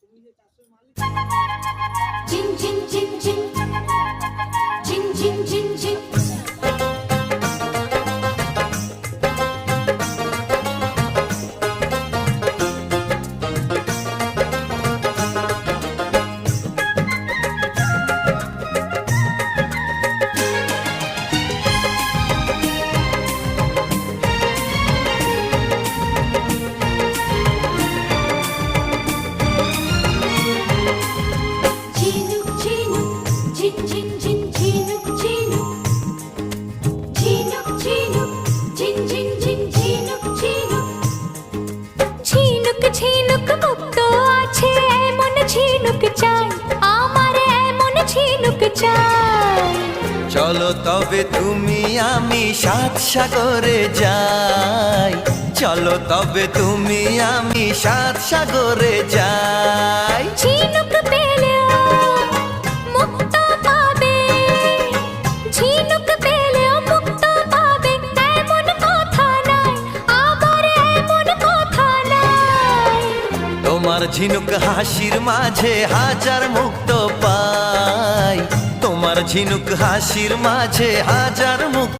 ঝিন ঝিন ঝিন ঝিন ঝিন ঝিন ঝিন ঝিন ঝিনুক ঝিনুক ঝিন ঝিন ঝিন ঝিনুক ঝিনুক ঝিনুক ঝিনুক ঝিন ঝিন ঝিন ঝিনুক ঝিনুক ঝিনুক ঝিনুক মুক্ত আছে এমন ঝিনুক চাই আমার এমন ঝিনুক চাই চলো তবে তুমি আমি সাত সাগরে যাই, চলো তবে তুমি আমি সাত সাগরে যাই। ঝিনুক পেলেও মুক্ত পাবে, ঝিনুক পেলেও মুক্ত পাবে এমন কথা নাই, আবার এমন কথা নাই। তোমার ঝিনুক হাসির মাঝে হাজার মুক্ত পাই, তোমার ঝিনুক হাসির মাঝে হাজার মুক্ত